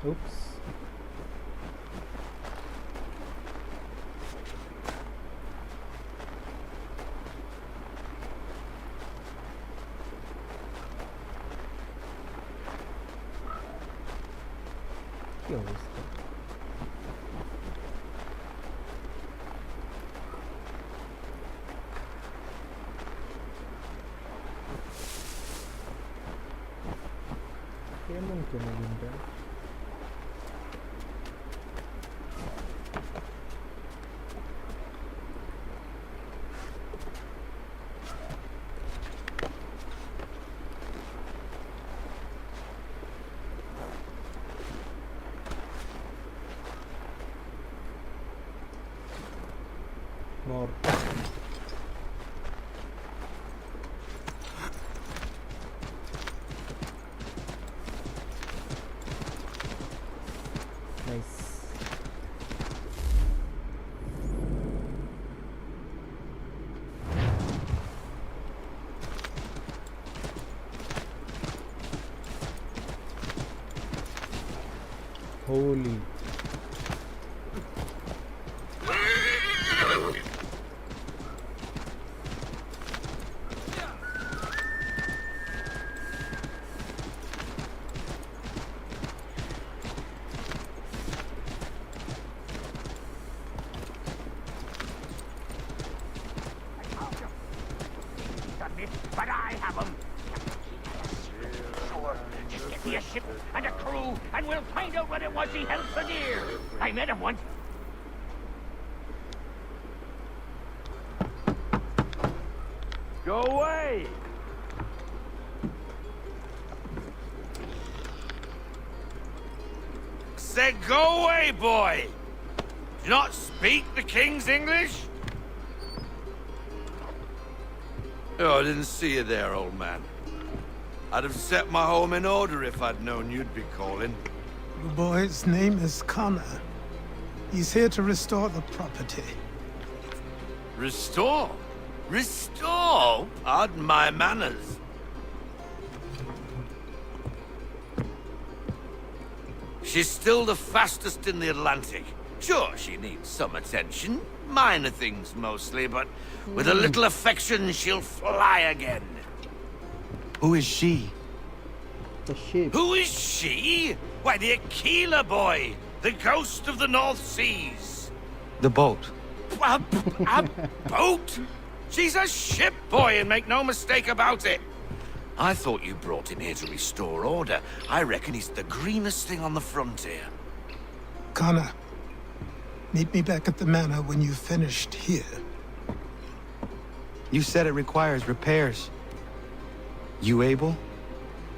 Oops. কি অবস্থা? কেমন কেন দিনটা? More. Nice. Holy. But I have them. Sure, just get me a ship and a crew, and we'll find out what it was he held so dear. I met him once. Go away! Said go away, boy! Do you not speak the King's English? Oh, I didn't see you there, old man. I'd have set my home in order if I'd known you'd be calling. The boy's name is Connor. He's here to restore the property. Restore? Restore? Pardon my manners. She's still the fastest in the Atlantic. Sure, she needs some attention. Minor things mostly, but with a little affection, she'll fly again. Who is she? The ship. Who is she? Why, the Aquila boy, the ghost of the North Seas. The boat. A boat? She's a ship, boy, and make no mistake about it. I thought you brought him here to restore order. I reckon he's the greenest thing on the frontier. Connor, meet me back at the manor when you've finished here. You said it requires repairs. You able?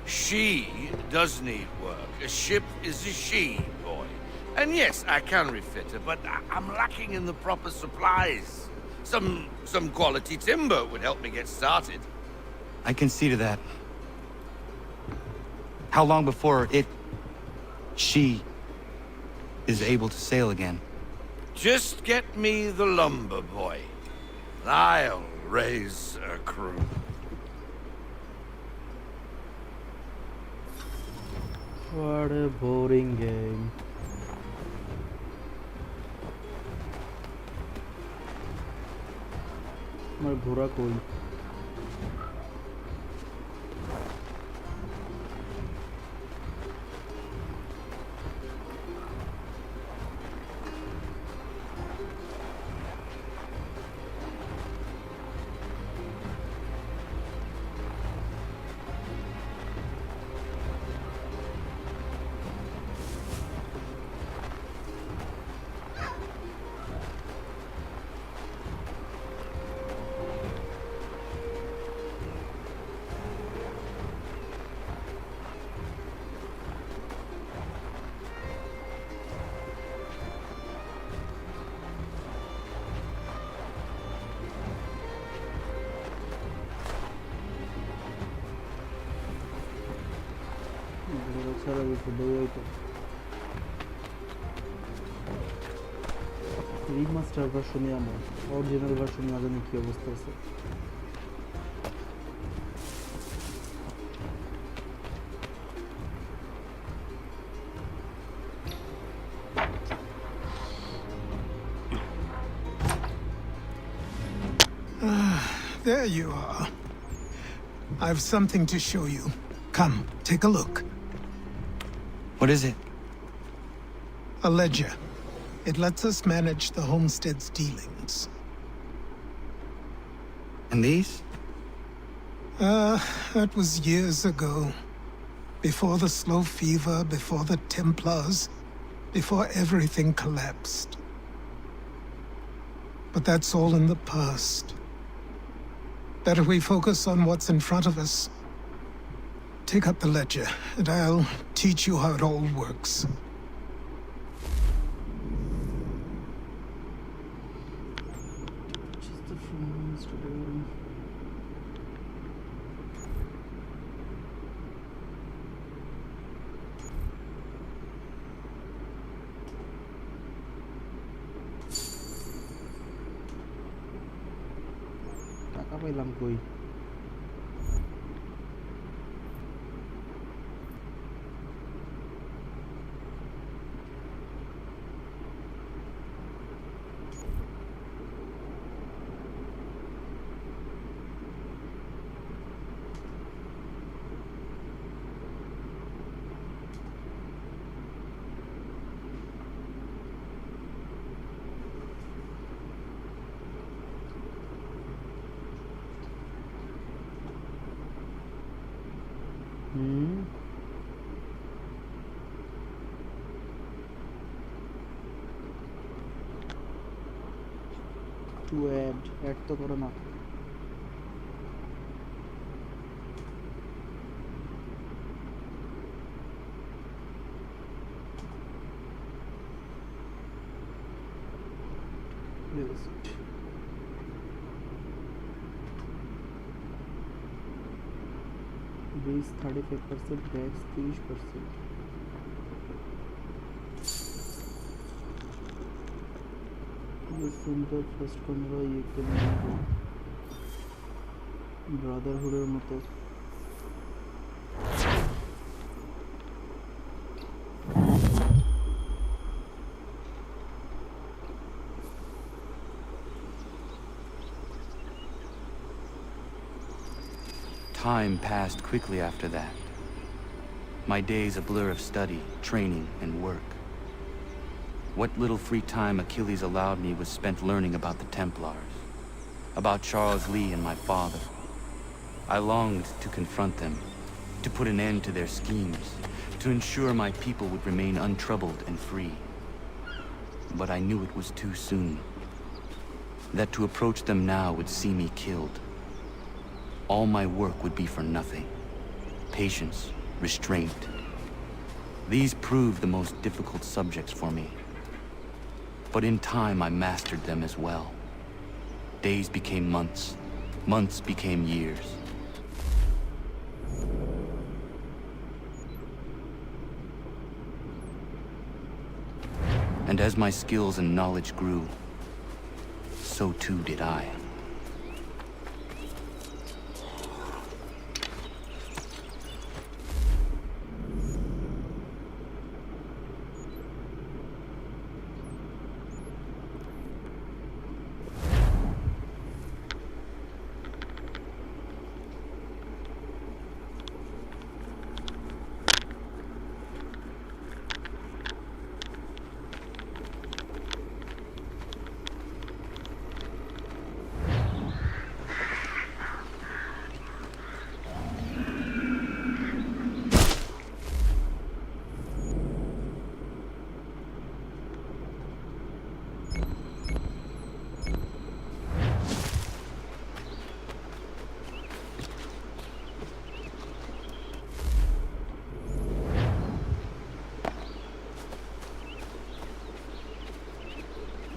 She does need work. A ship is a she, boy. And yes, I can refit her, but I'm lacking in the proper supplies. Some quality timber would help me get started. I can see to that. How long before she is able to sail again? Just get me the lumber, boy. I'll raise a crew. What a boring game. আমার ঘোড়া কই? Remastered version আমার original version না জানি কি অবস্থা আছে There you are. I've something to show you. Come, take a look. What is it? A ledger. It lets us manage the homestead's dealings. And these? That was years ago. Before the slow fever, before the Templars, before everything collapsed. But that's all in the past. Better we focus on what's in front of us. Take up the ledger, and I'll teach you how it all works. Just the frames to do. টাকা পাইলাম কই? To add তো করো না। Base 35%, Dex 30%. Center first camera ये करना brotherhood मतो Time passed quickly after that. My days a blur of study, training, and work. What little free time Achilles allowed me was spent learning about the Templars, about Charles Lee and my father. I longed to confront them, to put an end to their schemes, to ensure my people would remain untroubled and free. But I knew it was too soon, that to approach them now would see me killed. All my work would be for nothing. Patience, restraint. These proved the most difficult subjects for me. But in time, I mastered them as well. Days became months. Months became years. And as my skills and knowledge grew, so too did I.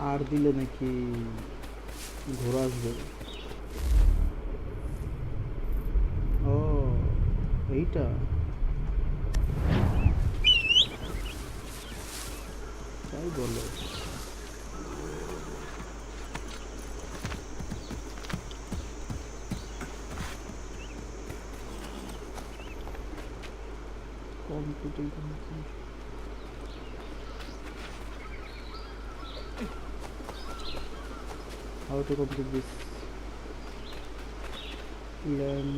আর দিলে নাকি ঘোড়া আসবে? ও এইটা তাই বলো। Computer how to complete this? Len...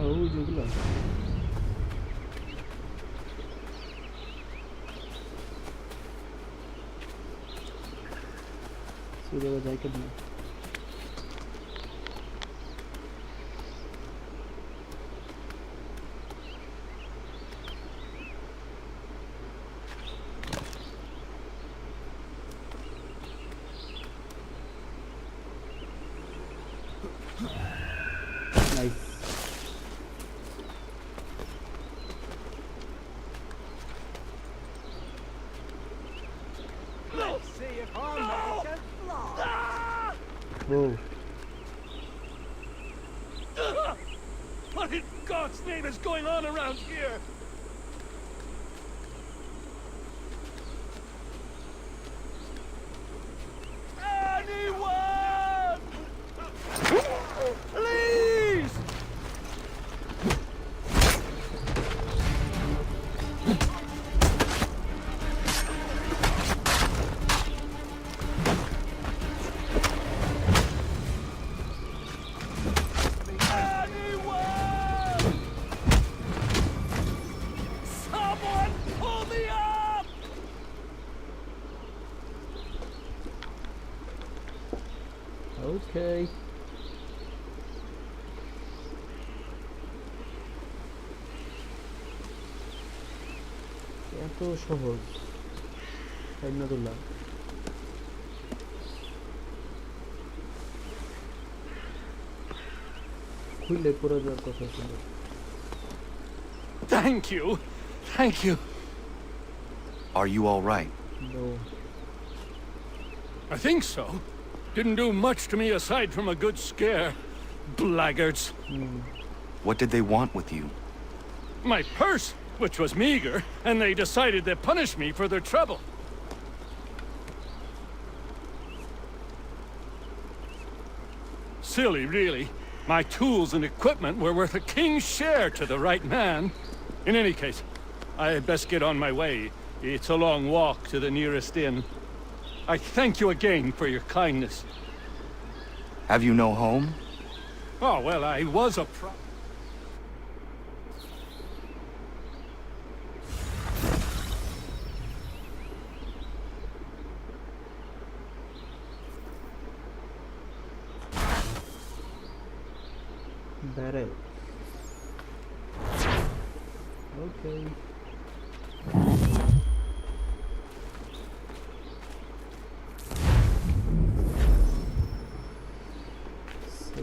ওই যেগুলো সুযোগ যায় কেন nice. Let's see if our magic fly. Whoa. What in God's name is going on around here? Anyone! Please! Anyone! Someone pull me up! Okay. এত সহজ খুললে পড়ে যাওয়ার কথা ছিল Thank you. Thank you. Are you all right? No. I think so. Didn't do much to me aside from a good scare. Blackguards. What did they want with you? My purse, which was meager, and they decided to punish me for their trouble. Silly, really. My tools and equipment were worth a king's share to the right man. In any case, I had best get on my way. It's a long walk to the nearest inn. I thank you again for your kindness. Have you no home? Oh, well, I was a barrel. Okay. So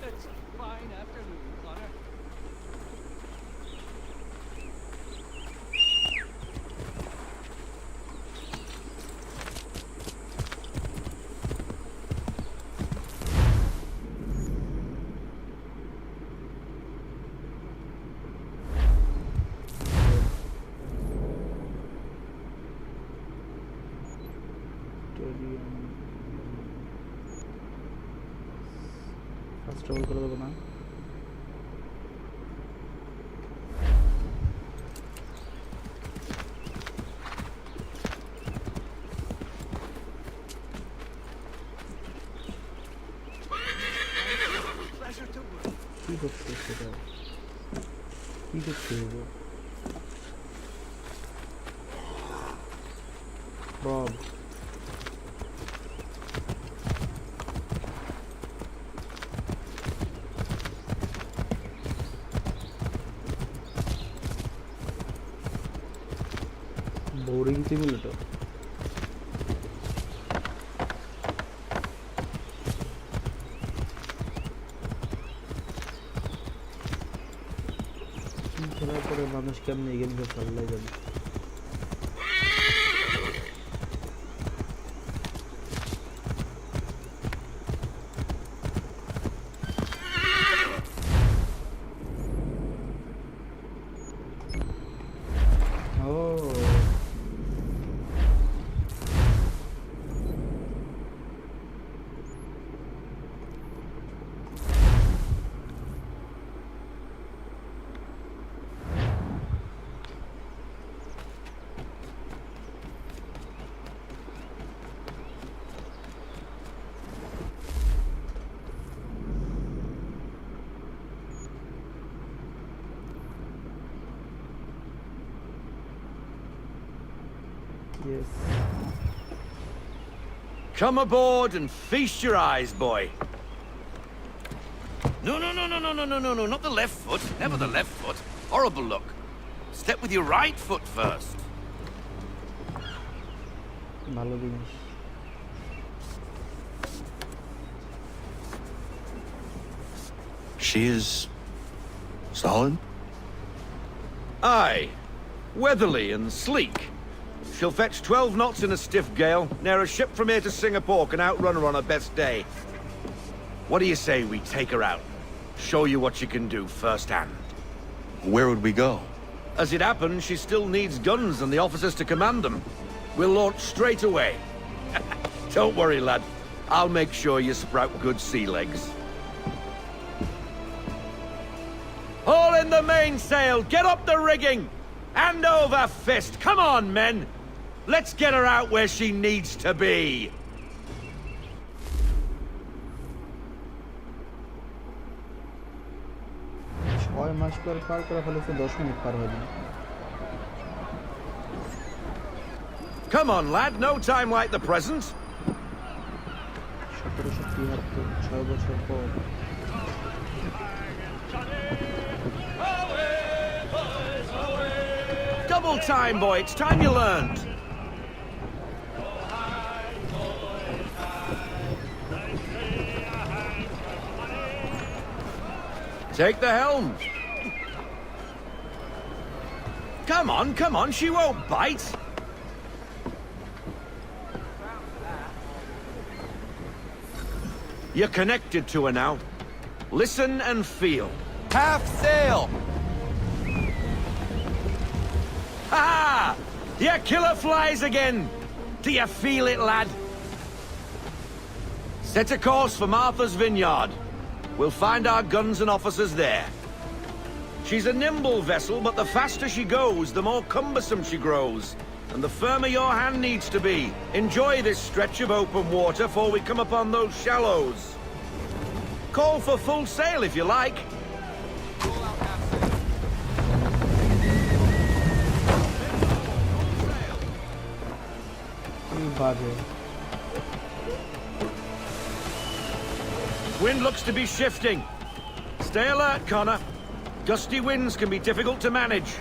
It's a fine afternoon, Connor. Fast travel করে দেবো না কি করছে সেটা কি করছে Bob boring simulator. খেলার পরে মানুষ কেমন এই গেমটা খেললে যাবে Yes. Come aboard and feast your eyes, boy. No, not the left foot. Never the left foot. Horrible look. Step with your right foot first. ভালো জিনিস। She is solid? Aye. Weatherly and sleek. She'll fetch 12 knots in a stiff gale. Ne'er a ship from here to Singapore can outrun her on her best day. What do you say we take her out? Show you what she can do firsthand. Where would we go? As it happens, she still needs guns and the officers to command them. We'll launch straight away. Don't worry, lad. I'll make sure you sprout good sea legs. Haul in the mainsail! Get up the rigging! Hand over fist! Come on, men! Let's get her out where she needs to be! 6 মাস পর পার করা ফেলেছে 10 minute পার হয়নি। Come on, lad. No time like the present. 1773 6 বছর পর। Double time, boy. It's time you learned. Take the helm. Come on. She won't bite. You're connected to her now. Listen and feel. Half sail! Ha! Your killer flies again! Do you feel it, lad? Set a course for Martha's Vineyard. We'll find our guns and officers there. She's a nimble vessel, but the faster she goes, the more cumbersome she grows. And the firmer your hand needs to be. Enjoy this stretch of open water before we come upon those shallows. Call for full sail if you like. Wind looks to be shifting. Stay alert, Connor. Gusty winds can be difficult to manage.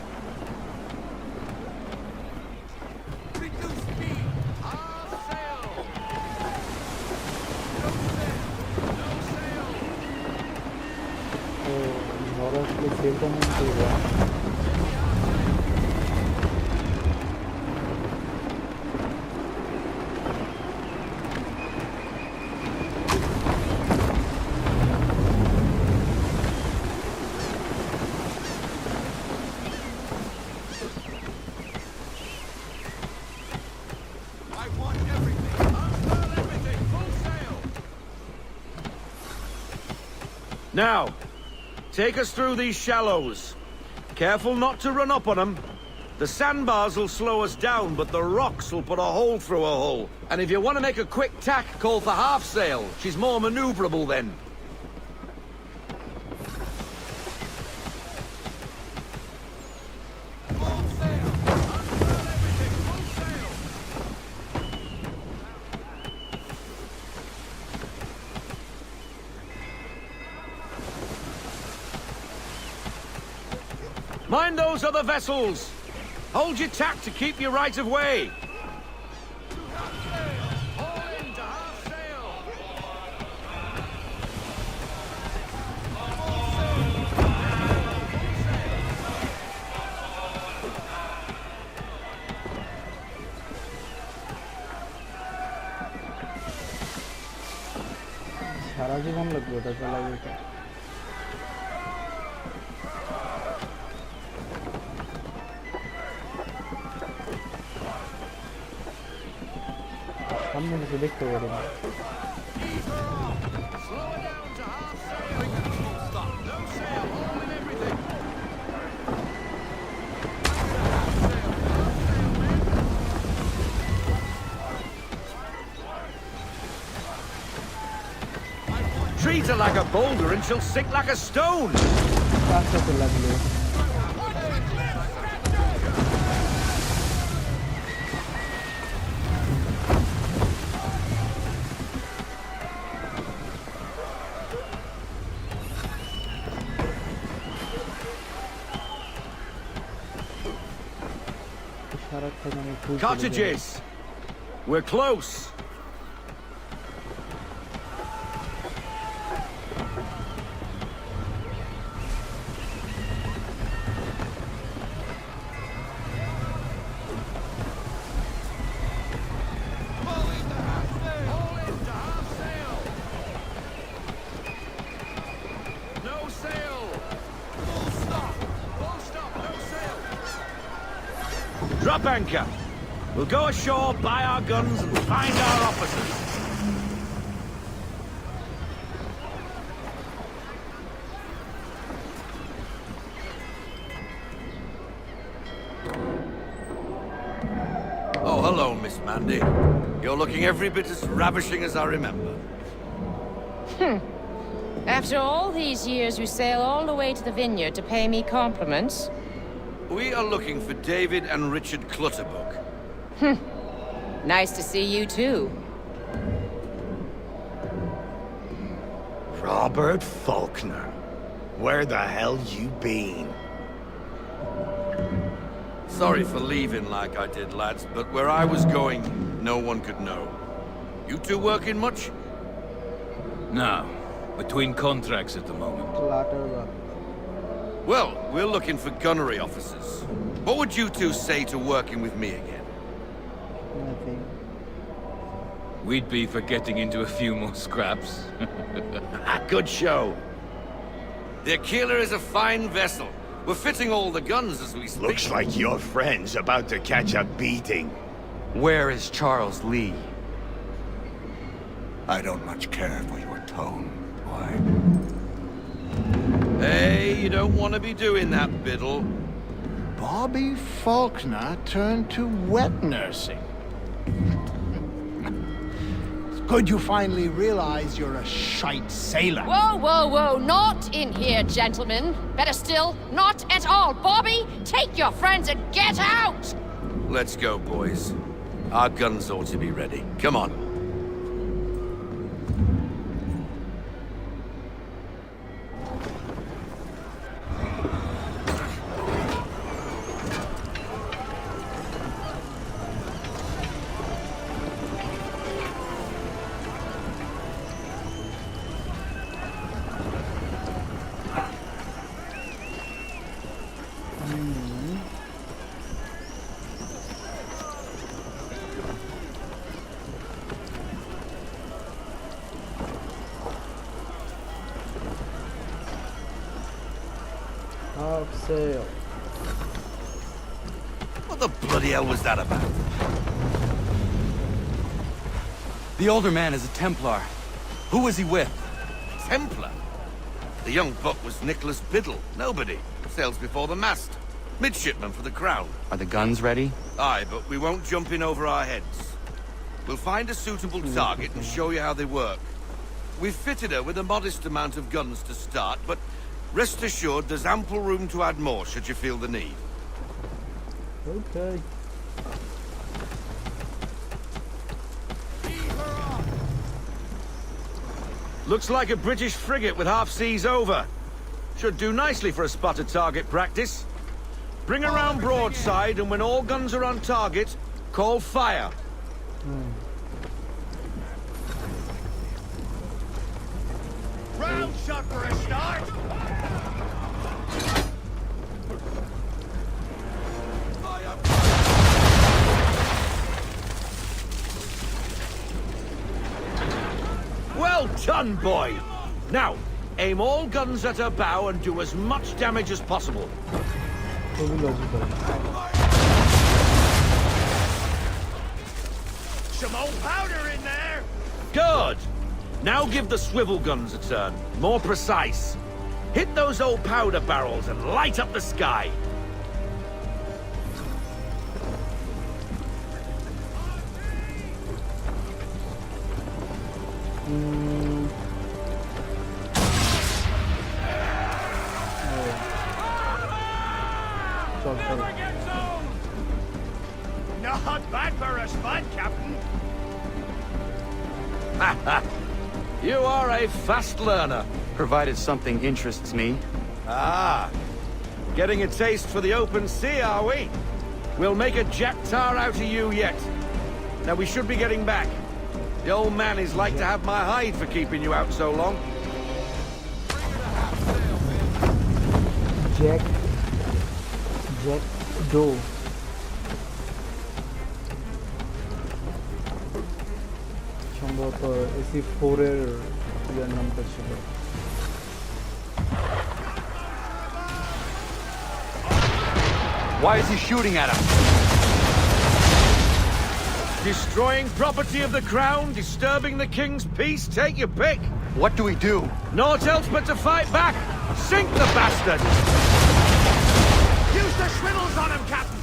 Now, take us through these shallows. Careful not to run up on them. The sandbars will slow us down, but the rocks will put a hole through a hull. And if you want to make a quick tack, call for half sail. She's more maneuverable then. Mind those other vessels! Hold your tack to keep your right of way! সারা জীবন লাগবে ওটা চালাবে। সামনে কিছু দেখতে পারি না। Treat her like a boulder and she'll sink like a stone. কাছে লাগলো। full Cottages! We're close! Drop anchor. We'll go ashore, buy our guns, and find our officers. Oh, hello, Miss Mandy. You're looking every bit as ravishing as I remember. After all these years, you sail all the way to the vineyard to pay me compliments? We are looking for David and Richard Clutterbuck. Nice to see you, too. Robert Faulkner. Where the hell you been? Sorry for leaving like I did, lads, but where I was going, no one could know. You two working much? No. Between contracts at the moment. Clutterbuck. Well, we're looking for gunnery officers. What would you two say to working with me again? Nothing. We'd be for getting into a few more scraps. Good show. The Aquila is a fine vessel. We're fitting all the guns as we speak. Looks like your friend's about to catch a beating. Where is Charles Lee? I don't much care for your tone, boy. Hey, you don't want to be doing that, Biddle. Bobby Faulkner turned to wet nursing. It's good you finally realize you're a shite sailor. Whoa, whoa, whoa, not in here, gentlemen. Better still, not at all. Bobby, take your friends and get out! Let's go, boys. Our guns ought to be ready. Come on. Half sail. What the bloody hell was that about? The older man is a Templar. Who was he with? Templar? The young buck was Nicholas Biddle. Nobody. Sails before the mast. Midshipman for the Crown. Are the guns ready? Aye, but we won't jump in over our heads. We'll find a suitable target and show you how they work. We've fitted her with a modest amount of guns to start, but rest assured there's ample room to add more should you feel the need. Okay. Looks like a British frigate with half seas over. Should do nicely for a spotted target practice. Bring around broadside, and when all guns are on target, call fire. Round shot for a start! Well done, boy! Now, aim all guns at her bow and do as much damage as possible. Very logical. Some old powder in there! Good! Now give the swivel guns a turn. More precise. Hit those old powder barrels and light up the sky. Not bad for a spud, Captain. You are a fast learner. Provided something interests me. Ah, getting a taste for the open sea, are we? We'll make a jack tar out of you yet. Now we should be getting back. The old man is like to have my hide for keeping you out so long. Jack Doe. সম্ভবত AC4 এর ইয়ার নামটা ছিল। Why is he shooting at us? Destroying property of the crown, disturbing the king's peace, take your pick. What do we do? Naught else but to fight back. Sink the bastard! Use the schwiddles on him, Captain!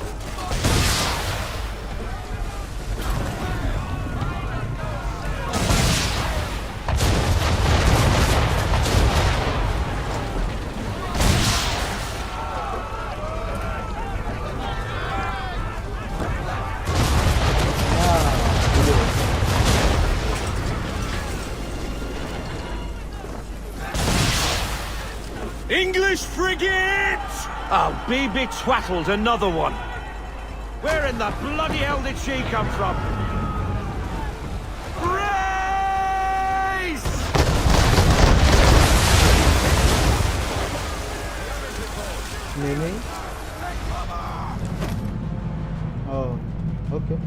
English frigate! Oh, BB twattled another one. Where in the bloody hell did she come from? Brace! Mimi? Oh, okay.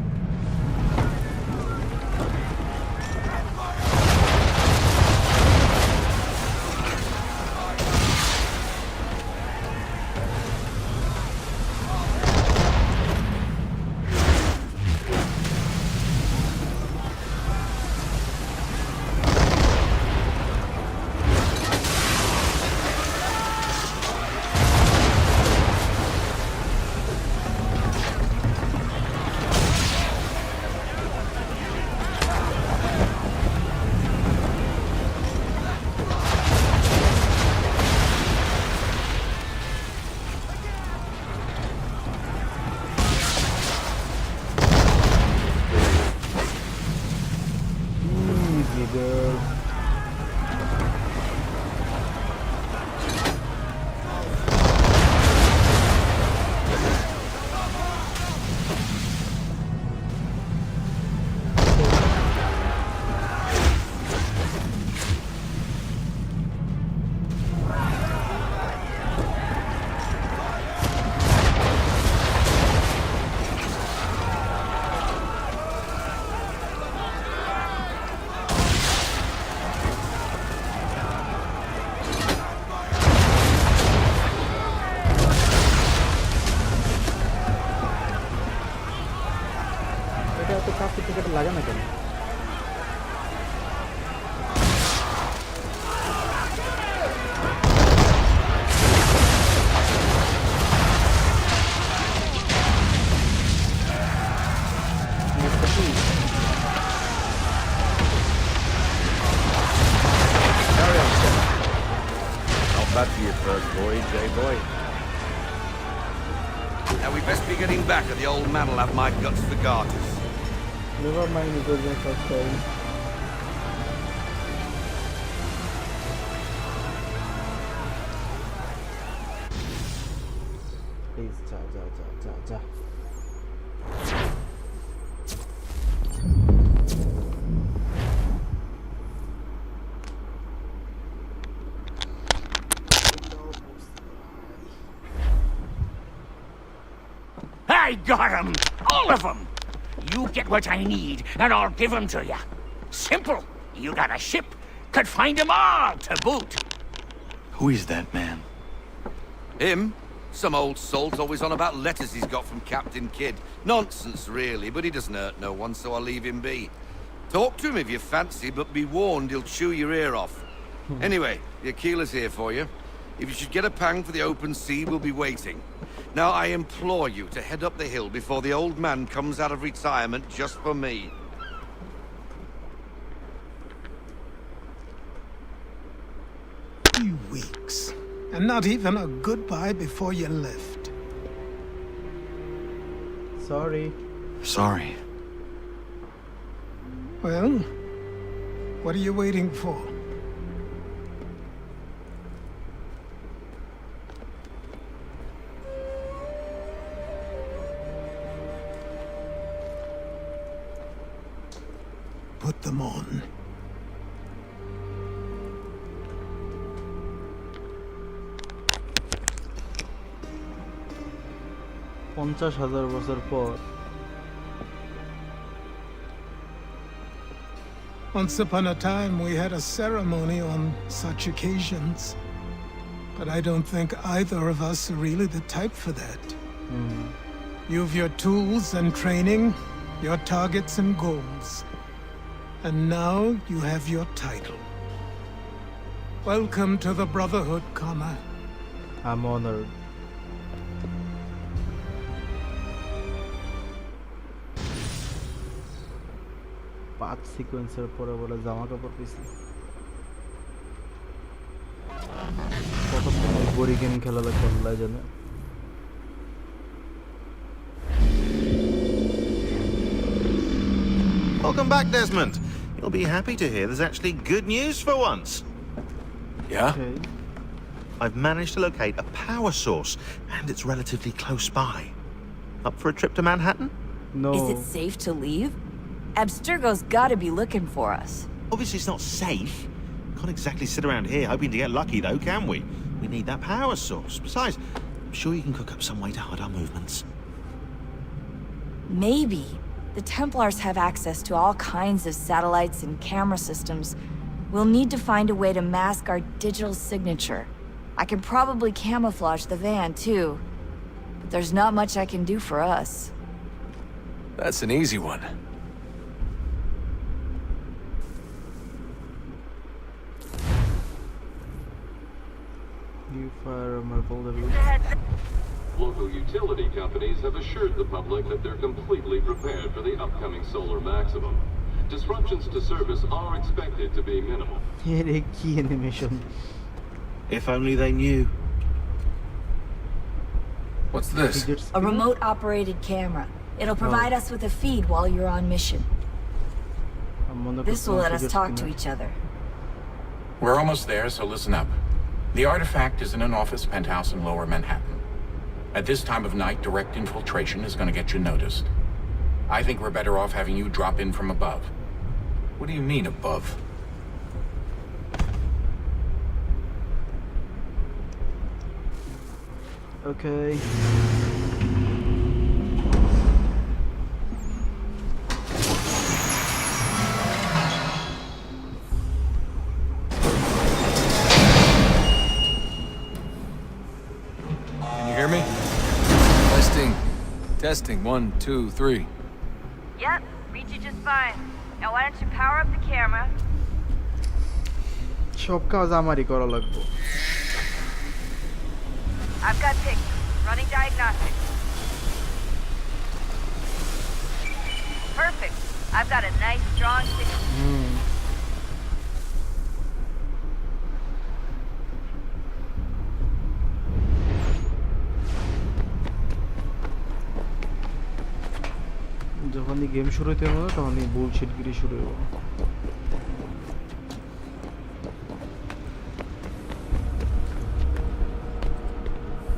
লাগে না কেন? Back to your first voyage, eh, boy? Now we best be getting back, or the old man will have my guts for garters. Never mind, it was my first time. Please, ja. I got 'em! All of them! You get what I need, and I'll give 'em to you. Simple. You got a ship, could find 'em all to boot. Who is that man? Him? Some old salt always on about letters he's got from Captain Kidd. Nonsense, really, but he doesn't hurt no one, so I'll leave him be. Talk to him if you fancy, but be warned he'll chew your ear off. Anyway, the Aquila's here for you. If you should get a pang for the open sea, we'll be waiting. Now, I implore you to head up the hill before the old man comes out of retirement just for me. 3 weeks, and not even a goodbye before you left. Sorry. Sorry. Well, what are you waiting for? put them on. $50,000 পর Once upon a time, we had a ceremony on such occasions. But I don't think either of us are really the type for that. You've your tools and training, your targets and goals. And now you have your title. Welcome to the Brotherhood, Connor. I'm honored. পাঁচ সিকোয়েন্সের পরে বলে জামা কাপড় পিছি কত গড়ি game খেলা লাগবে আল্লাহ জানে Welcome back, Desmond. You'll be happy to hear there's actually good news for once. Yeah? Okay. I've managed to locate a power source, and it's relatively close by. Up for a trip to Manhattan? No. Is it safe to leave? Abstergo's gotta be looking for us. Obviously, it's not safe. Can't exactly sit around here hoping to get lucky, though, can we? We need that power source. Besides, I'm sure you can cook up some way to hide our movements. Maybe. The Templars have access to all kinds of satellites and camera systems. We'll need to find a way to mask our digital signature. I can probably camouflage the van, too. But there's not much I can do for us. That's an easy one. You fire my folder. Local utility companies have assured the public that they're completely prepared for the upcoming solar maximum. Disruptions to service are expected to be minimal. এর কি animation If only they knew. What's this? A remote-operated camera. It'll provide us with a feed while you're on mission. This will let us talk to each other. We're almost there, so listen up. The artifact is in an office penthouse in Lower Manhattan. At this time of night, direct infiltration is going to get you noticed. I think we're better off having you drop in from above. What do you mean, above? Okay. Can you hear me? Testing. 1, 2, 3. Yep, read you just fine. Now why don't you power up the camera? সব কাজ আমারই করা লাগবে I've got pictures. Running diagnostics. Perfect. I've got a nice, strong signal. যখনই game শুরু হতে হবে তখনই বুলশিটগিরি শুরু হবে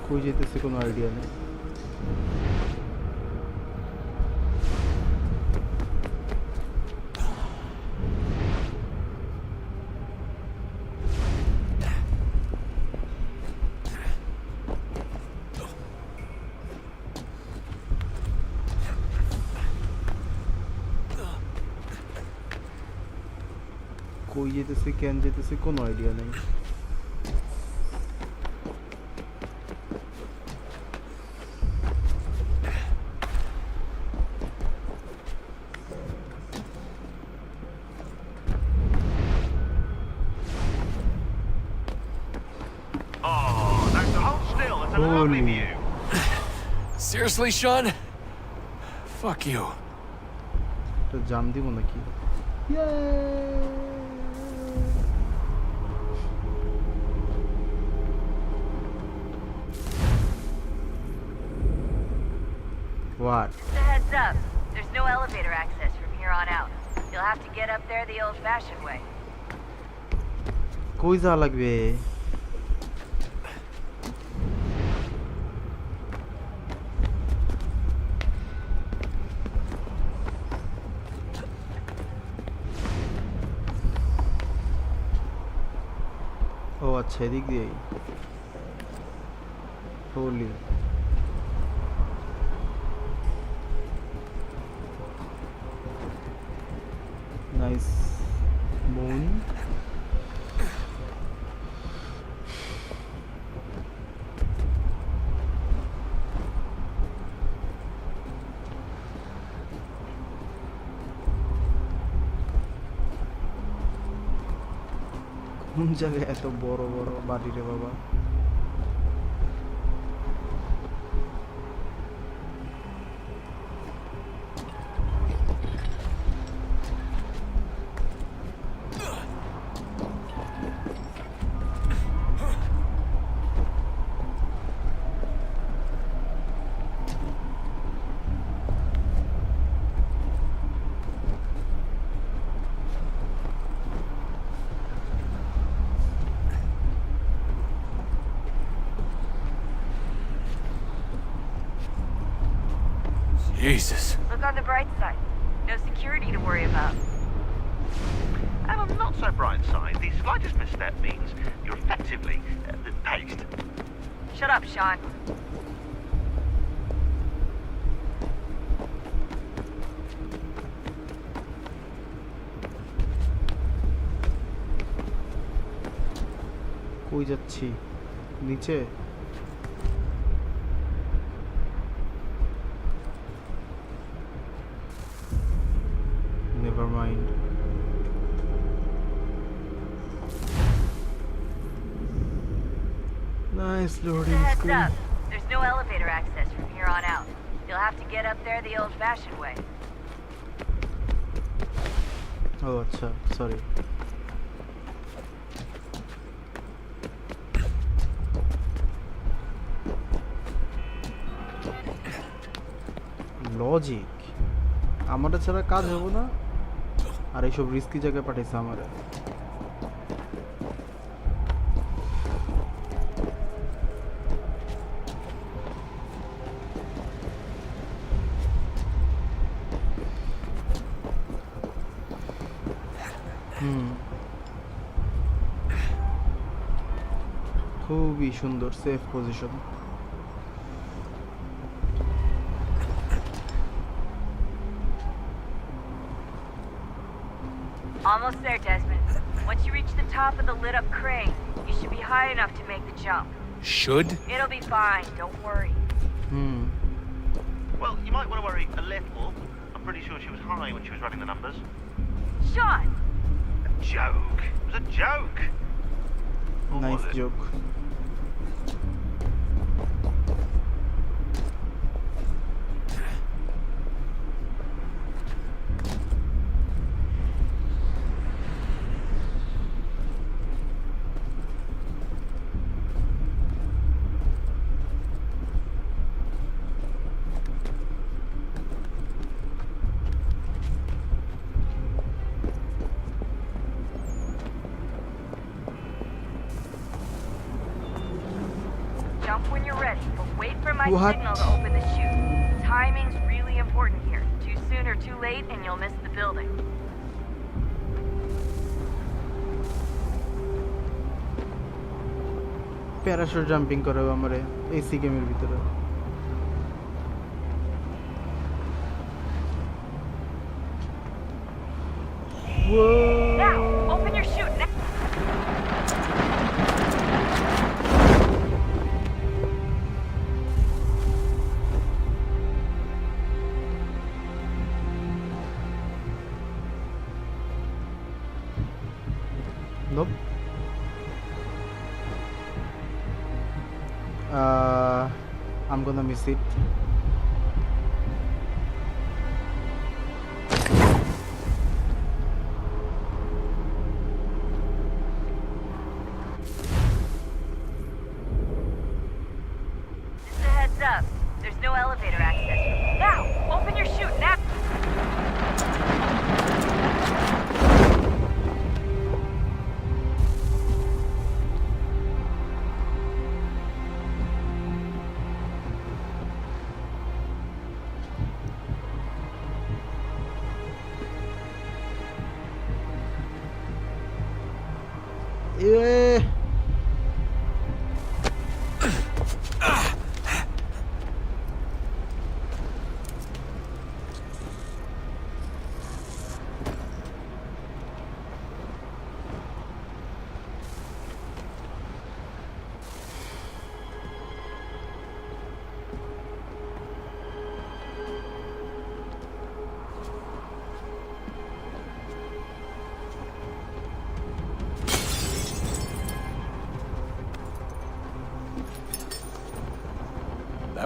কই যেতেছে কোনো আইডিয়া নেই কই যেতেছে কেন যেতেছে কোনো আইডিয়া নেই Seriously, Sean? Fuck you. তো জাম দিব নাকি What? Just a heads up. There's no elevator access from here on out. You'll have to get up there the old-fashioned way. কই যা লাগবে আচ্ছা এদিক দিয়েই হোলি নাইস মুন কোন জায়গায় এত বড় বড় বাড়ি রে বাবা Jesus. Look on the bright side. No security to worry about. And on the not so bright side, the slightest misstep means you're effectively paced. Shut up, Sean. কই যাচ্ছি নিচে never mind nice loading Heads screen up. There's no elevator access from here on out. You'll have to get up there the old-fashioned way. oh acha sorry logic আমাদের ছাড়া কাজ হবে না আর এইসব risky জায়গায় পাঠাইছে আমারে খুবই সুন্দর safe position Almost there, Desmond. Once you reach the top of the lit-up crane, you should be high enough to make the jump. Should? It'll be fine, don't worry. Well, you might want to worry a little. I'm pretty sure she was high when she was running the numbers. Sean! A joke. It was a joke. Or nice was it? joke Jump when you're ready, but wait for my What? signal to open the chute. Timing's really important here. Too soon or too late, and you'll miss the building. Parachute jumping করে আমারে AC গেমের ভিতরে Now, open your chute. nope I'm gonna miss it Just a heads up. There's no elevator access. Now, open your chute. Now.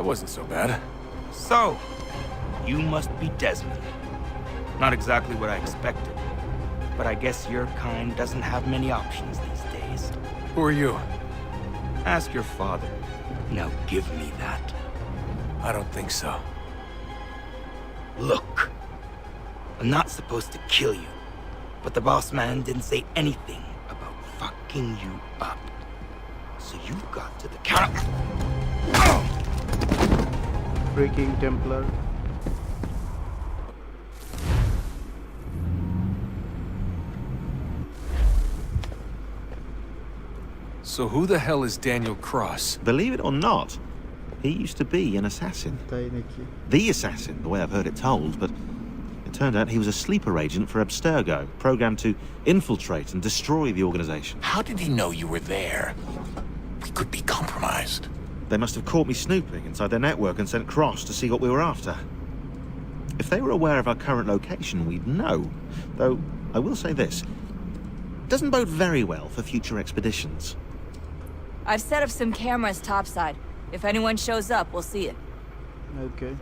That wasn't so bad. So, you must be Desmond. Not exactly what I expected, but I guess your kind doesn't have many options these days. Who are you? Ask your father. Now give me that. I don't think so. Look, I'm not supposed to kill you, but the boss man didn't say anything about fucking you up. So you got to the counter. Freaking Templar. So who the hell is Daniel Cross? Believe it or not, he used to be an assassin. The assassin, the way I've heard it told, but it turned out he was a sleeper agent for Abstergo, programmed to infiltrate and destroy the organization. How did he know you were there? We could be compromised. They must have caught me snooping inside their network and sent Cross to see what we were after. If they were aware of our current location, we'd know. Though, I will say this. Doesn't bode very well for future expeditions. I've set up some cameras topside. If anyone shows up, we'll see it. Okay.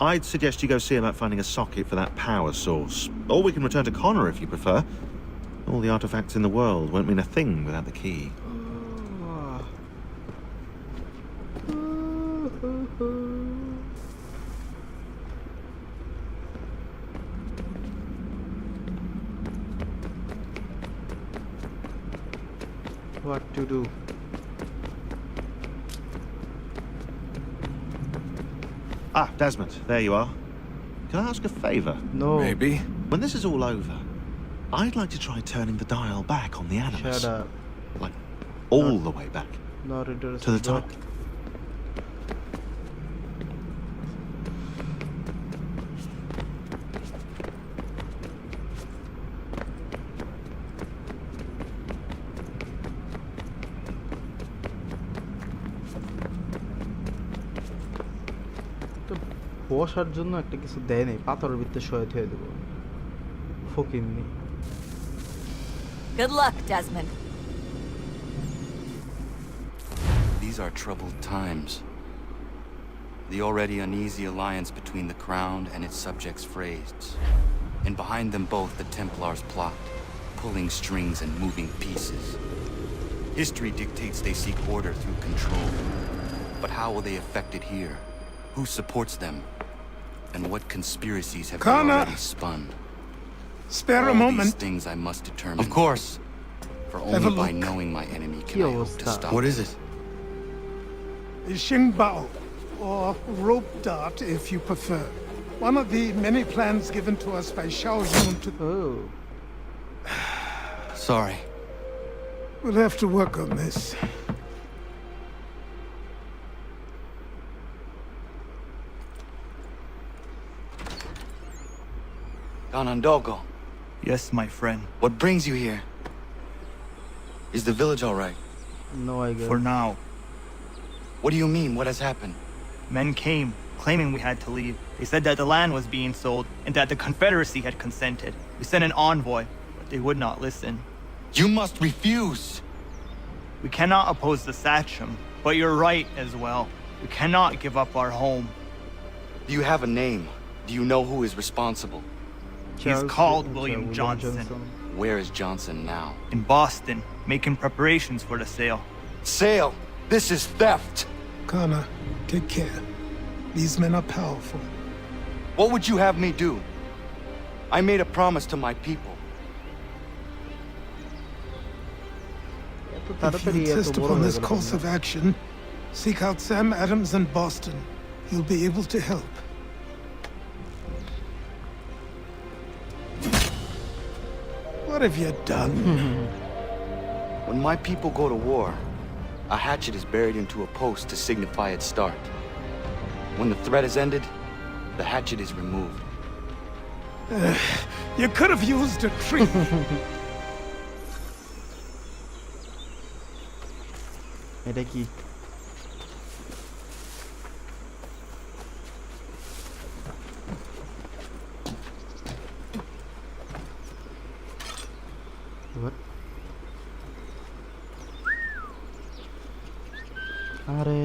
I'd suggest you go see about finding a socket for that power source. Or we can return to Connor if you prefer. All the artifacts in the world won't mean a thing without the key. What to do? Ah, Desmond, there you are. Can I ask a favor? No. Maybe. When this is all over, I'd like to try turning the dial back on the Animus. Shut up. Like, all the way back. Not interested. To the top. বসার জন্য একটা কিছু দেয় নাই, পাথরের ভিতরে শোয়ে থুয়ে দেবো। ফকিন্নি। Good luck, Desmond. These are troubled times. The already uneasy alliance between the Crown and its subjects frays. And behind them both the Templars plot, pulling strings and moving pieces. History dictates they seek order through control. But how will they affect it here? Who supports them? And what conspiracies have they already spun? Spare a moment. These things I must determine. Of course. For only by knowing my enemy can I hope to stop. What is it? Xingbao, or rope dart if you prefer. One of the many plans given to us by Xiao Yun to... Oh. Sorry. We'll have to work on this. Ganondogo. Yes, my friend. What brings you here? Is the village all right? No, I guess. For now. What do you mean? What has happened? Men came, claiming we had to leave. They said that the land was being sold, and that the Confederacy had consented. We sent an envoy, but they would not listen. You must refuse! We cannot oppose the Sachem, but you're right as well. We cannot give up our home. Do you have a name? Do you know who is responsible? He's called William Johnson. Where is Johnson now? In Boston, making preparations for the sale. Sale? This is theft! Connor, take care. These men are powerful. What would you have me do? I made a promise to my people. If you insist upon this course of action, seek out Sam Adams in Boston. He'll be able to help. What have you done? When my people go to war, a hatchet is buried into a post to signify its start. When the threat is ended, the hatchet is removed. You could have used a tree. এটা কি? What? আরে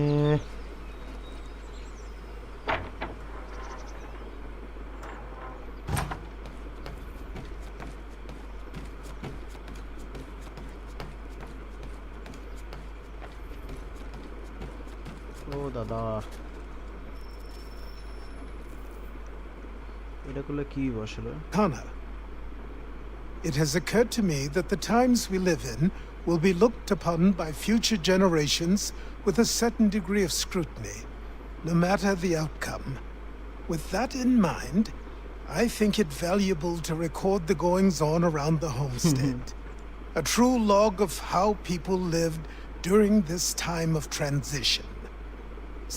ও দাদা, এটা করলে কি আসলে? Kana, it has occurred to me that the times we live in will be looked upon by future generations with a certain degree of scrutiny, no matter the outcome. With that in mind, I think it valuable to record the goings-on around the homestead. A true log of how people lived during this time of transition.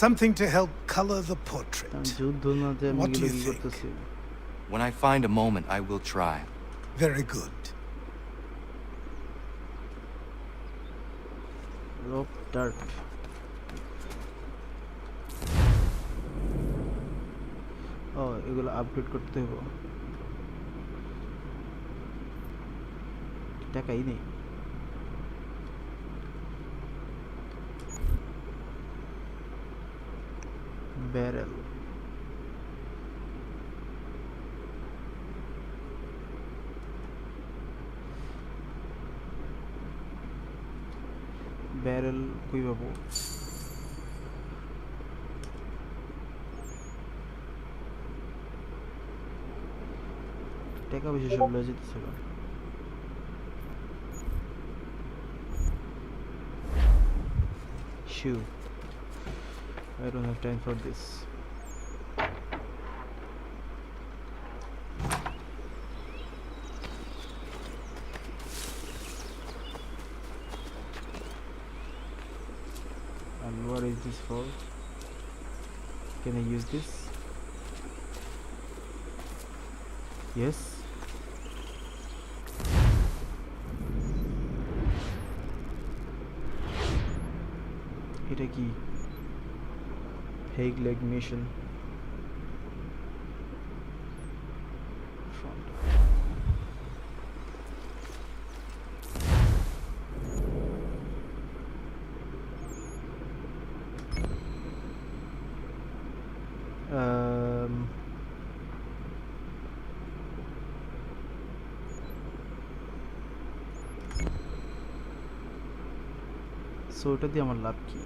Something to help color the portrait. What do you think? When I find a moment, I will try. Very good. Rope dart. Oh, এগুলো update করতে হবে। টাকাই নেই। Barrel. Barrel কই পাবো? টাকা বেশি সব লয়ে যেতেছে। Shoo. I don't have time for this. And what is this for? Can I use this? Yes. এটা কি? Peg leg mission. Front. So এটা দিয়ে আমার লাভ কি?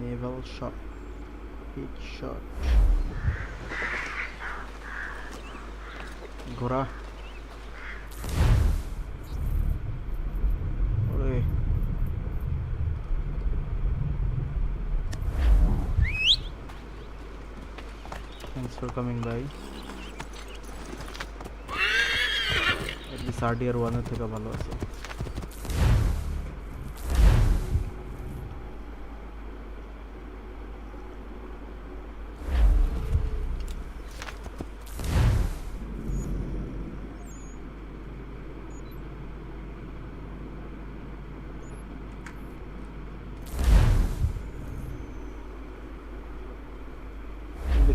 Naval shot, hit shot. ঘোড়া। ওরে thanks for coming by. At least RDR 1 এর থেকে ভালো আছে।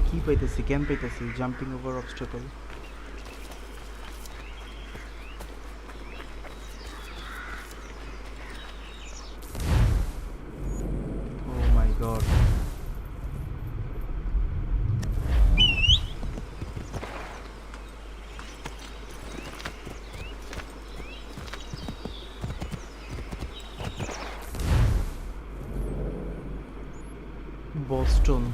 কি পাইতেছি? কেন পাইতেছি? Jumping over obstacle. Oh my god. Boston.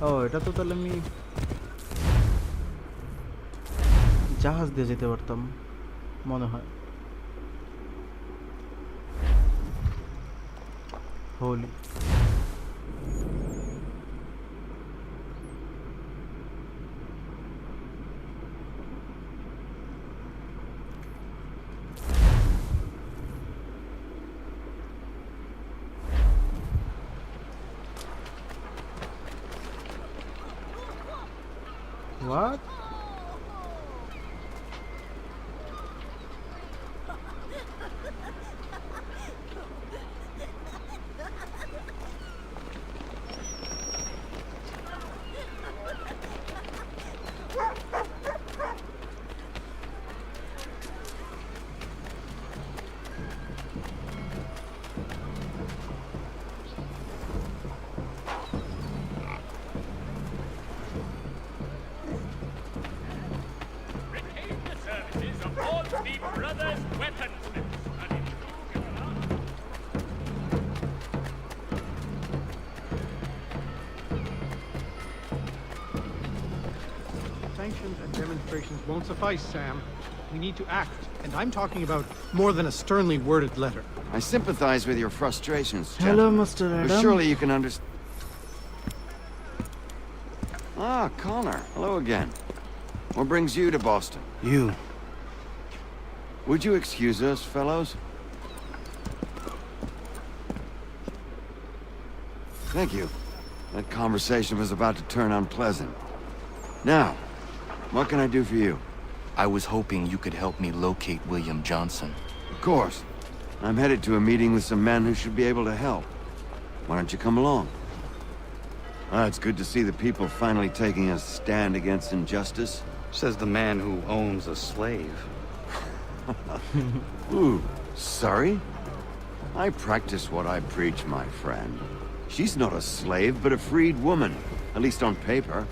Oh এটা তো তাহলে আমি জাহাজ দিয়ে যেতে পারতাম মনে হয়। Holi What? brothers weaponsmiths. Sanctions and demonstrations won't suffice, Sam. We need to act, and I'm talking about more than a sternly worded letter. I sympathize with your frustrations, Hello, gentlemen, Mr. but Adam. surely you can understand. Ah, Connor. Hello again. What brings you to Boston? You. Would you excuse us, fellows? Thank you. That conversation was about to turn unpleasant. Now, what can I do for you? I was hoping you could help me locate William Johnson. Of course. I'm headed to a meeting with some men who should be able to help. Why don't you come along? Ah, it's good to see the people finally taking a stand against injustice. Says the man who owns a slave. Ooh, sorry? I practice what I preach, my friend. She's not a slave, but a freed woman. At least on paper.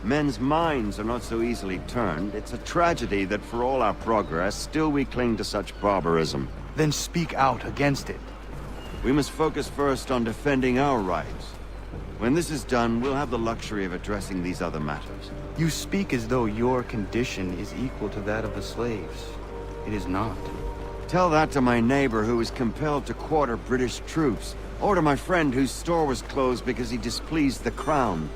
Men's minds are not so easily turned. It's a tragedy that for all our progress, still we cling to such barbarism. Then speak out against it. We must focus first on defending our rights. When this is done, we'll have the luxury of addressing these other matters. You speak as though your condition is equal to that of the slaves. It is not. Tell that to my neighbor who was compelled to quarter British troops, or to my friend whose store was closed because he displeased the crown.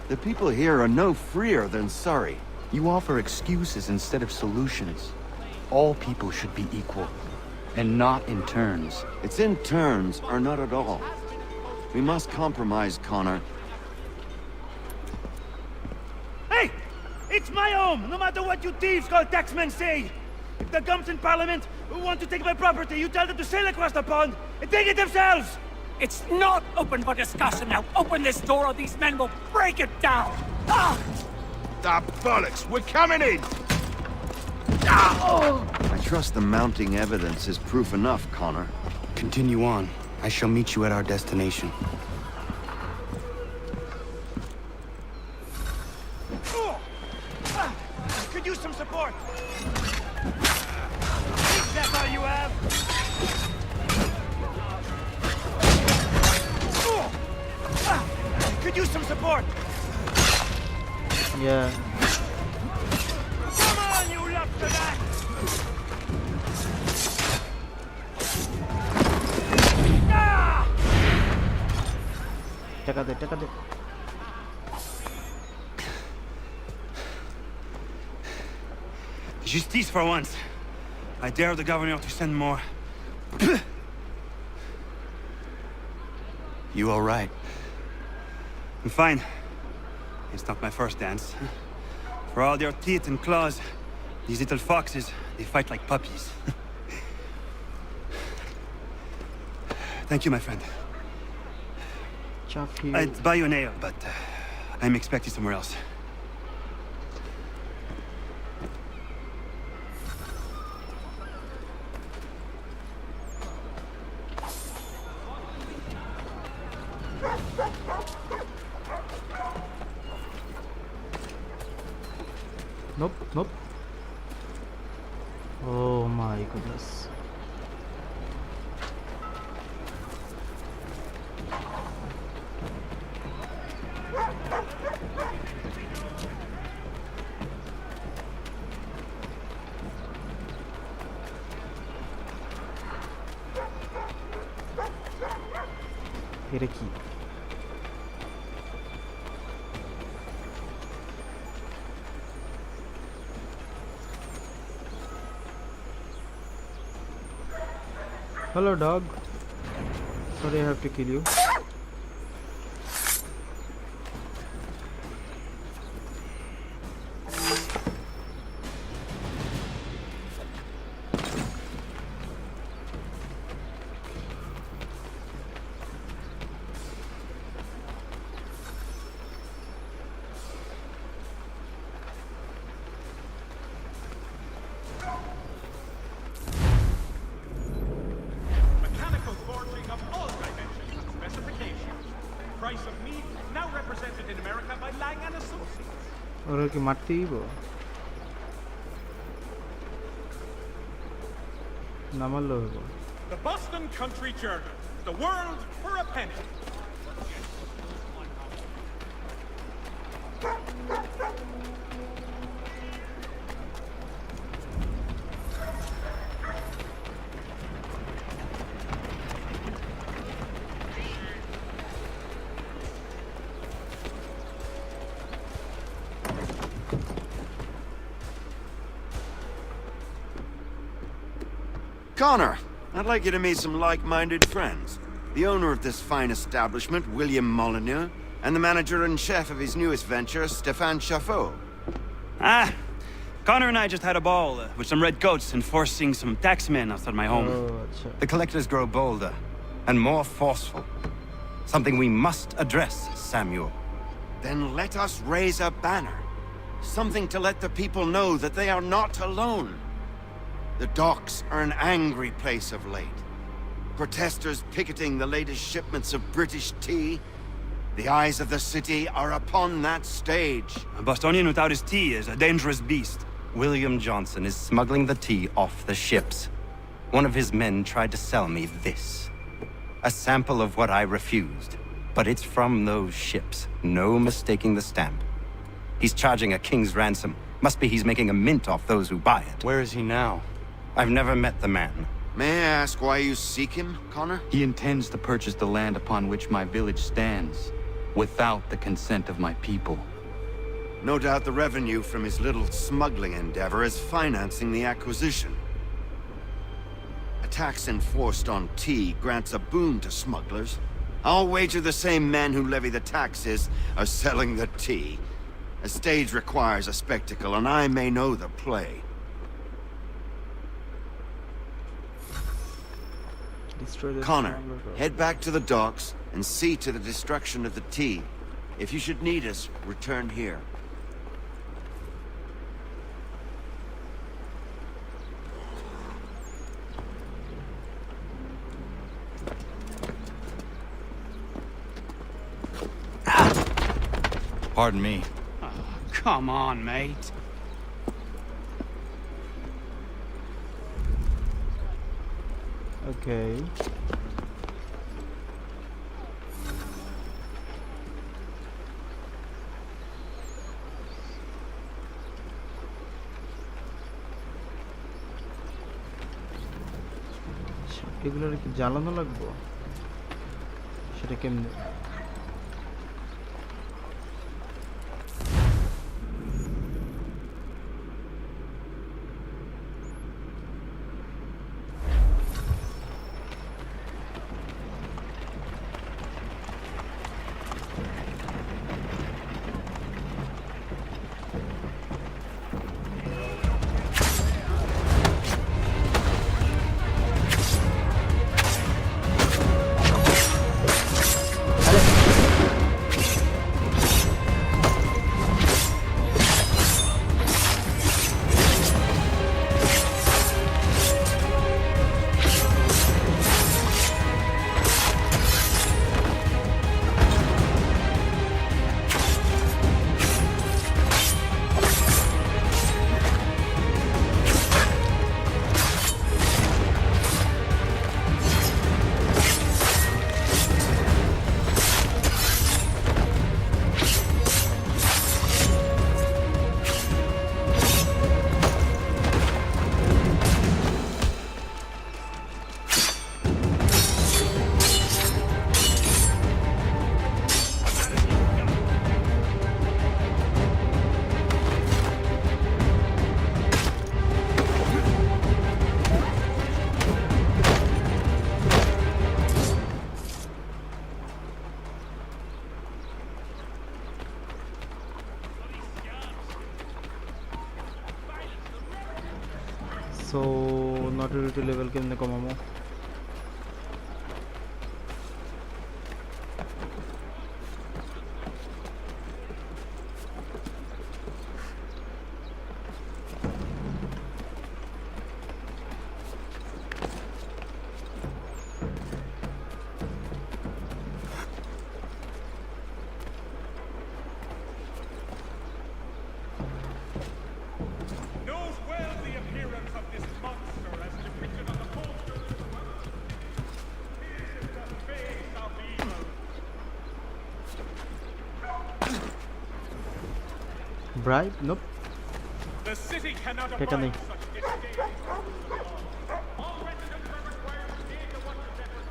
The people here are no freer than Surrey. You offer excuses instead of solutions. All people should be equal, and not in turns. It's in turns, or not at all. We must compromise, Connor. Hey! It's my home, no matter what you thieves called taxmen say! If the gums in Parliament who want to take my property, you tell them to sail across the pond and take it themselves! It's not open for discussion now. Open this door or these men will break it down! Ah! Ah, bollocks! We're coming in! I trust the mounting evidence is proof enough, Connor. Continue on. I shall meet you at our destination. Could use some support! Is that all you have? Could use some support! Yeah. Come on, you lobster back! Taka de. Justice for once. I dare the governor to send more. You all right? I'm fine. It's not my first dance. For all their teeth and claws, these little foxes, they fight like puppies. Thank you, my friend. Chuck you. I'd buy you an ale, but I'm expecting somewhere else. Nope. Oh my goodness. Here aqui. Hello, dog. Sorry, I have to kill you. ওরা কি মারতেই নামালো হইব The Boston Country Journal. The world for a penny. Connor, I'd like you to meet some like-minded friends. The owner of this fine establishment, William Molyneux, and the manager and chef of his newest venture, Stéphane Chaffeau. Ah, Connor and I just had a ball with some red coats enforcing some taxmen outside my home. The collectors grow bolder and more forceful. Something we must address, Samuel. Then let us raise a banner. Something to let the people know that they are not alone. The docks are an angry place of late. Protesters picketing the latest shipments of British tea. The eyes of the city are upon that stage. A Bostonian without his tea is a dangerous beast. William Johnson is smuggling the tea off the ships. One of his men tried to sell me this. A sample of what I refused. But it's from those ships. No mistaking the stamp. He's charging a king's ransom. Must be he's making a mint off those who buy it. Where is he now? I've never met the man. May I ask why you seek him, Connor? He intends to purchase the land upon which my village stands, without the consent of my people. No doubt the revenue from his little smuggling endeavor is financing the acquisition. A tax enforced on tea grants a boon to smugglers. I'll wager the same men who levy the taxes are selling the tea. A stage requires a spectacle, and I may know the play. Connor, head back to the docks and see to the destruction of the tea. If you should need us, return here. Pardon me. Oh, come on, mate. Okay. এগুলোর কি জ্বালানো লাগবে সেটা কেমনে So not utility level কেমনে কমামো Knows well the appearance of this monster as depicted on the Bribe? Nope. The city cannot Take a abide knee. such disdain. All residents are required to stay to watch the effort.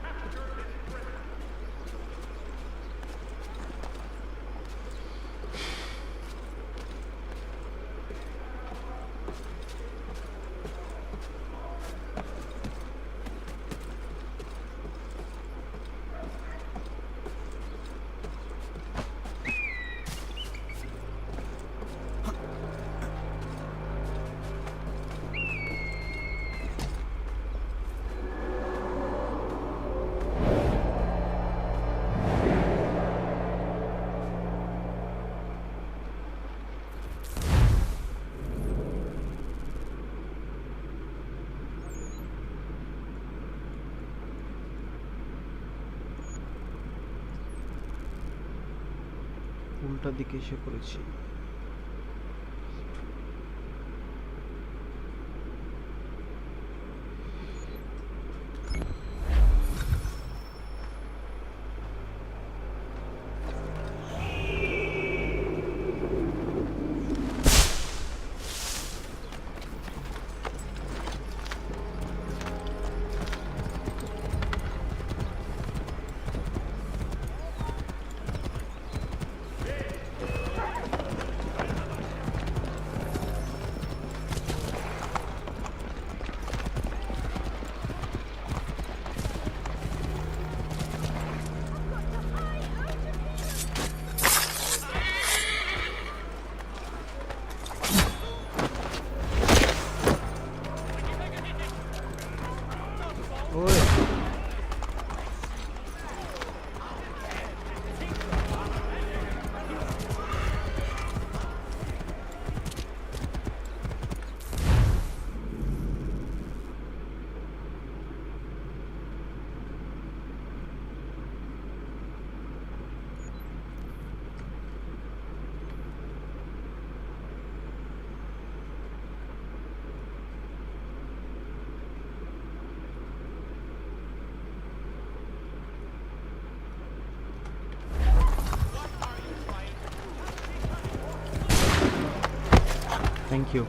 Capture this prisoner. উল্টা দিকে এসে পড়েছি। Thank you.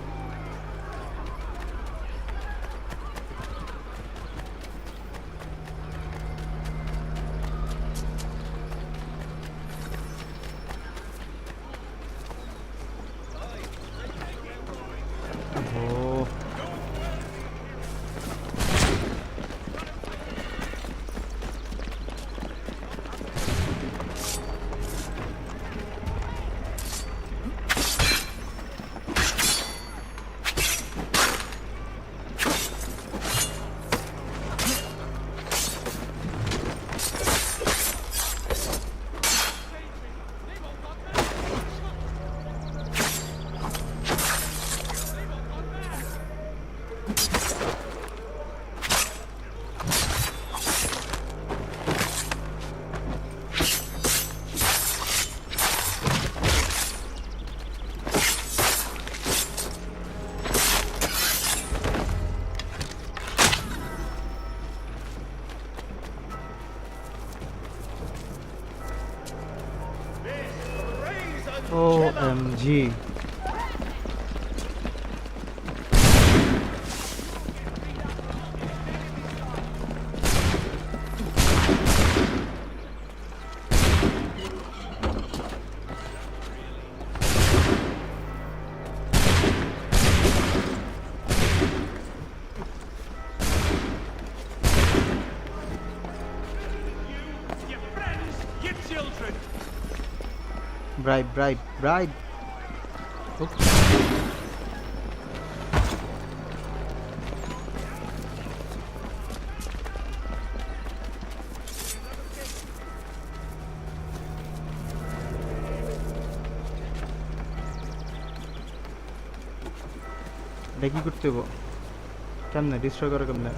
Oh. OMG. Bribe. Okay. এটা কি করতে হবে? কেমনে destroy করে কেমনে?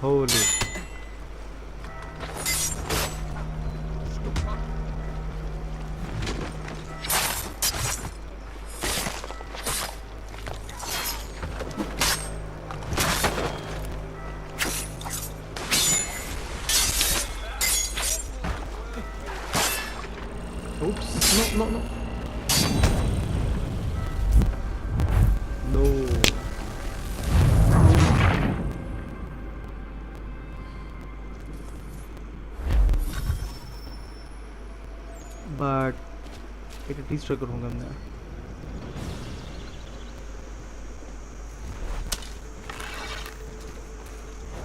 Oh slowly. Oops, no. No. But it destroy करूँगा मैं.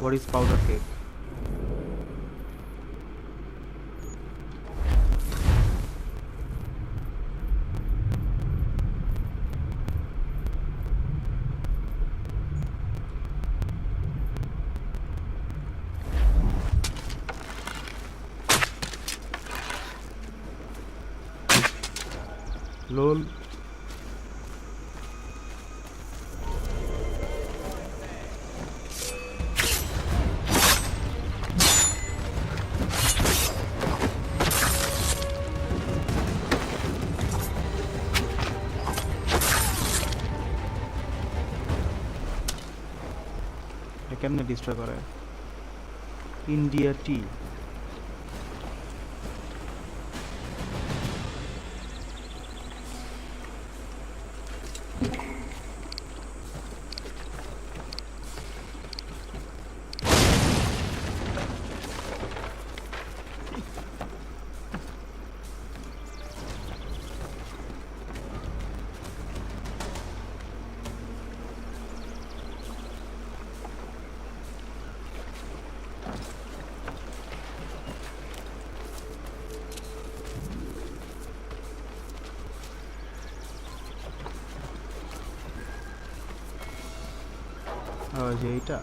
What is powder cake? LOL. কেমনে ডিস্ট্রয় করে ইন্ডিয়া টি যে এইটা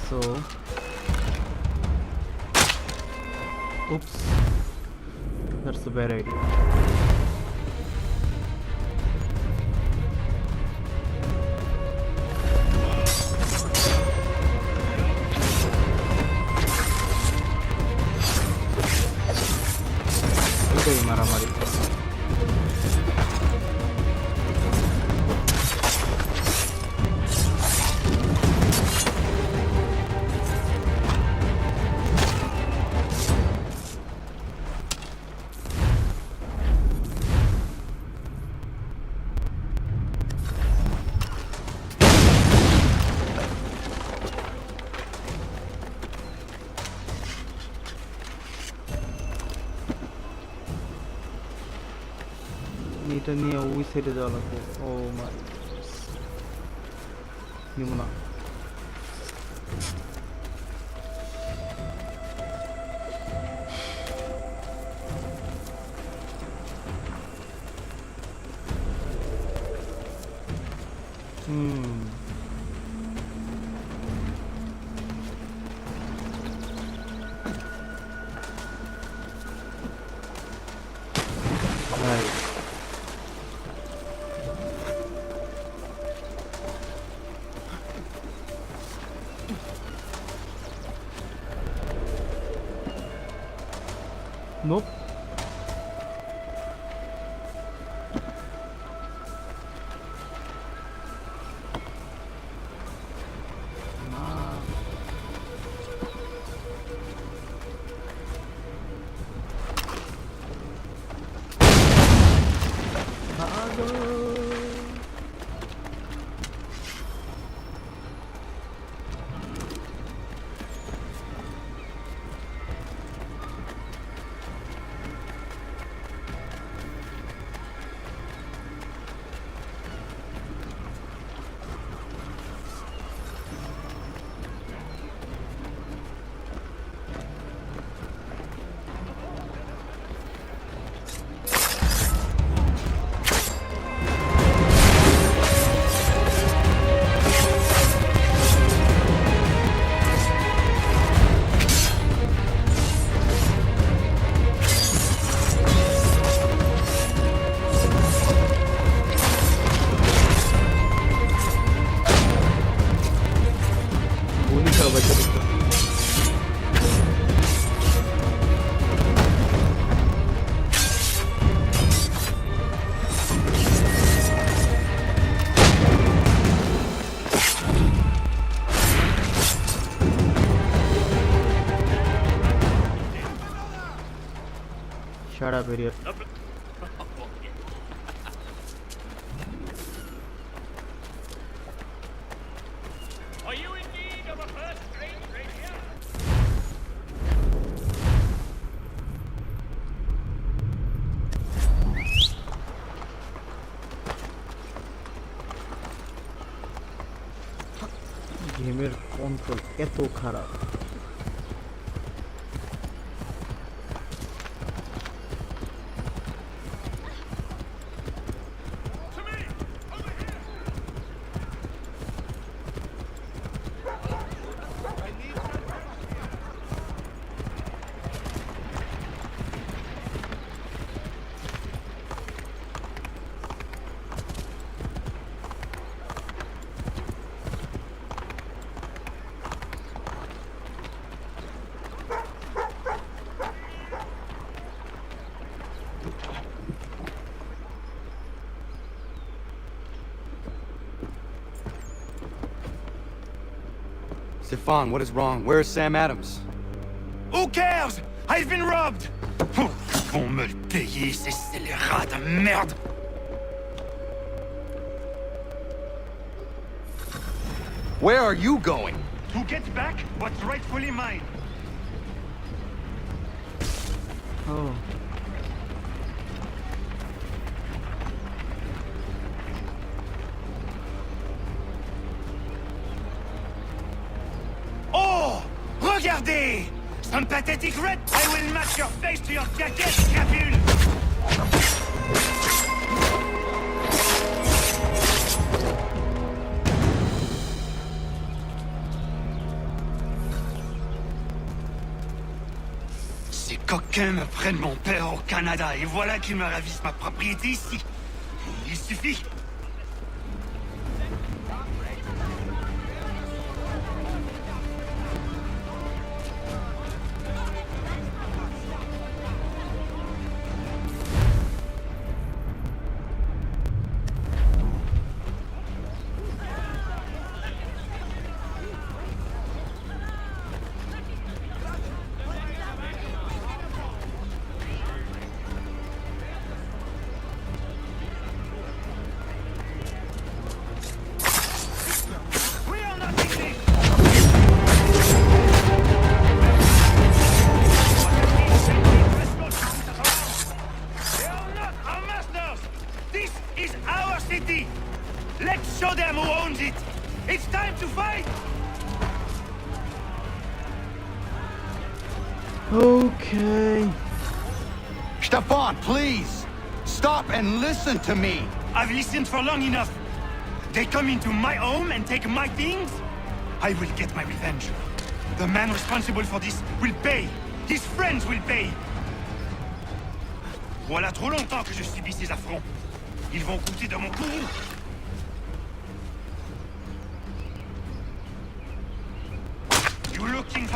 so oops, that's a bad idea. মারামারি এটা নিয়ে ওই সাইডে যাওয়া লাগবে ও মাই নিব না Nope. Shut up, idiot. Are you in need of a first-rate radio? গেমের কন্ট্রোল এত খারাপ। Stefan, what is wrong? Where is Sam Adams? Who cares? I've been robbed! Vont me le payer, ces scélérats de merde! Where are you going? To get back what's rightfully mine. Oh. Oh! Regardez! Some pathetic rat! I will match your face to your jacket, crapule! Ces coquins me prennent mon père au Canada et voilà qu'ils me ravissent ma propriété ici. Il suffit. Let's show them who owns it! It's time to fight! Okay. Stefan, please! Stop and listen to me! I've listened for long enough. They come into my home and take my things? I will get my revenge. The man responsible for this will pay. His friends will pay. Voilà trop longtemps que je subis ces affronts. Ils vont goûter de mon courroux. You looking for